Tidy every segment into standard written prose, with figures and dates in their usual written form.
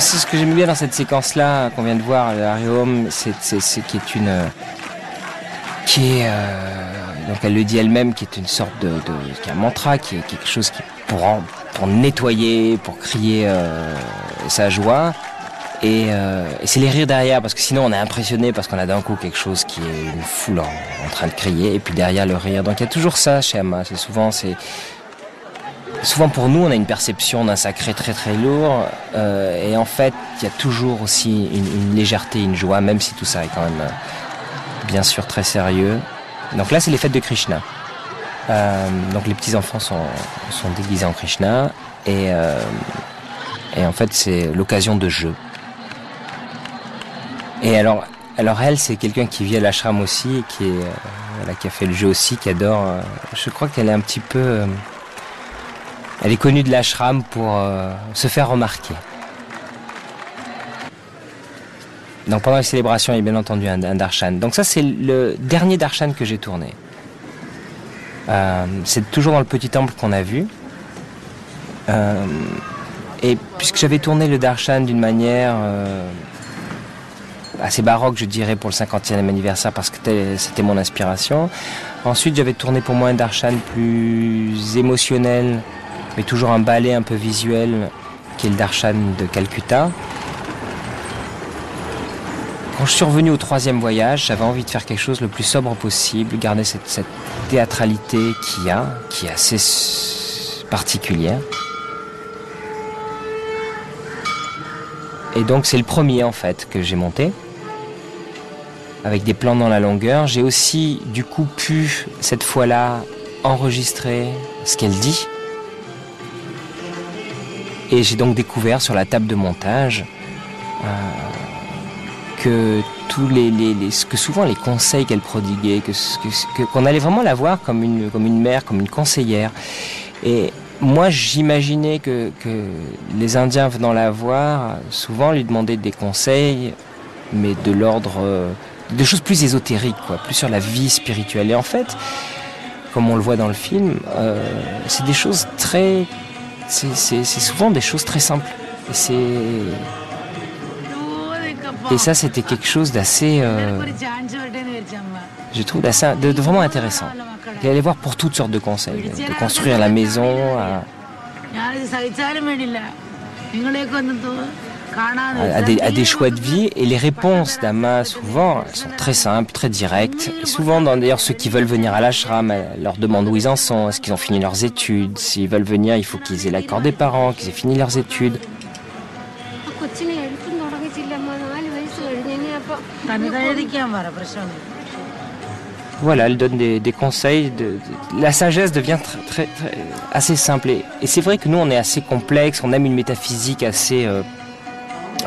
C'est ce que j'aime bien dans cette séquence-là qu'on vient de voir, Harry Home, c'est donc elle le dit elle-même, qui est une sorte qui est un mantra, qui est quelque chose qui pour nettoyer, pour crier sa joie. Et c'est les rires derrière, parce que sinon on est impressionné parce qu'on a d'un coup quelque chose qui est une foule en train de crier, et puis derrière le rire. Donc il y a toujours ça chez Amma. Souvent pour nous, on a une perception d'un sacré très très lourd, et en fait, il y a toujours aussi une légèreté, une joie, même si tout ça est quand même bien sûr très sérieux. Donc là, c'est les fêtes de Krishna. Donc les petits enfants sont déguisés en Krishna, et en fait, c'est l'occasion de jeu. Et alors elle, c'est quelqu'un qui vit à l'ashram aussi, qui a fait le jeu aussi, qui adore. Je crois qu'elle est un petit peu. Elle est connue de l'ashram pour se faire remarquer. Donc pendant les célébrations, il y a bien entendu un darshan. Donc ça, c'est le dernier darshan que j'ai tourné. C'est toujours dans le petit temple qu'on a vu. Et puisque j'avais tourné le darshan d'une manière assez baroque, je dirais, pour le 50e anniversaire, parce que c'était mon inspiration. Ensuite, j'avais tourné pour moi un darshan plus émotionnel, mais toujours un ballet un peu visuel, qui est le darshan de Calcutta. Quand je suis revenu au 3e voyage, j'avais envie de faire quelque chose le plus sobre possible, garder cette théâtralité qui est assez particulière. Et donc c'est le premier en fait que j'ai monté, avec des plans dans la longueur. J'ai aussi du coup pu, cette fois-là, enregistrer ce qu'elle dit. Et j'ai donc découvert sur la table de montage que que souvent les conseils qu'elle prodiguait, qu'on allait vraiment la voir comme une mère, comme une conseillère. Et moi, j'imaginais que les Indiens venant la voir, souvent lui demandaient des conseils, mais de l'ordre de choses plus ésotériques, plus sur la vie spirituelle. Et en fait, comme on le voit dans le film, c'est des choses très... C'est souvent des choses très simples. Et ça, c'était quelque chose d'assez... je trouve de vraiment intéressant. D'aller voir pour toutes sortes de conseils. De construire la maison... à des choix de vie. Et les réponses d'Amma, souvent, elles sont très simples, très directes. Et souvent, d'ailleurs, ceux qui veulent venir à l'ashram, leur demandent où ils en sont, est-ce qu'ils ont fini leurs études. S'ils veulent venir, il faut qu'ils aient l'accord des parents, qu'ils aient fini leurs études. Voilà, elle donne des conseils. La sagesse devient assez simple. Et c'est vrai que nous, on est assez complexe, on aime une métaphysique assez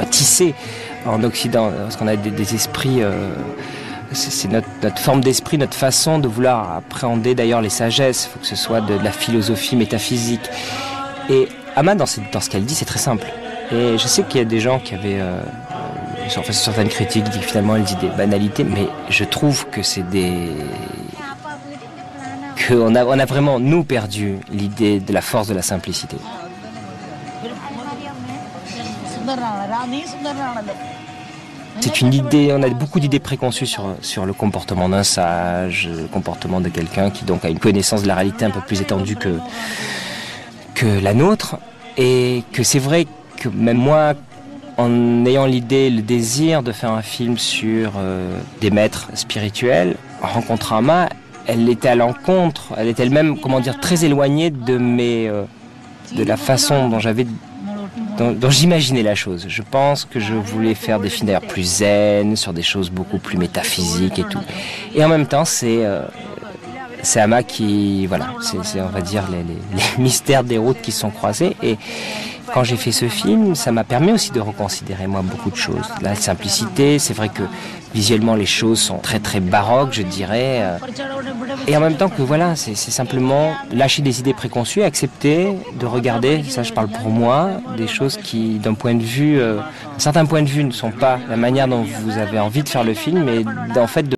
tissée en Occident, parce qu'on a des esprits... c'est notre forme d'esprit, notre façon de vouloir appréhender d'ailleurs les sagesses. Il faut que ce soit de la philosophie métaphysique. Et Amma, dans ce qu'elle dit, c'est très simple. Et je sais qu'il y a des gens qui avaient... certaines critiques disent que finalement elle dit des banalités, mais je trouve que on a vraiment, nous, perdu l'idée de la force de la simplicité. C'est une idée, on a beaucoup d'idées préconçues sur le comportement d'un sage, le comportement de quelqu'un qui donc a une connaissance de la réalité un peu plus étendue que la nôtre, et que c'est vrai que même moi, en ayant l'idée, le désir de faire un film sur des maîtres spirituels, en rencontrant Amma, elle était à l'encontre, elle était elle-même, très éloignée de la façon dont j'imaginais la chose. Je pense que je voulais faire des films d'ailleurs plus zen, sur des choses beaucoup plus métaphysiques et tout. Et en même temps, c'est Amma qui, voilà, c'est on va dire les mystères des routes qui se sont croisés. Et quand j'ai fait ce film, ça m'a permis aussi de reconsidérer moi beaucoup de choses. La simplicité, c'est vrai que visuellement les choses sont très très baroques, je dirais. Et en même temps que voilà, c'est simplement lâcher des idées préconçues, accepter de regarder, ça je parle pour moi, des choses qui d'un certain point de vue ne sont pas la manière dont vous avez envie de faire le film, mais en fait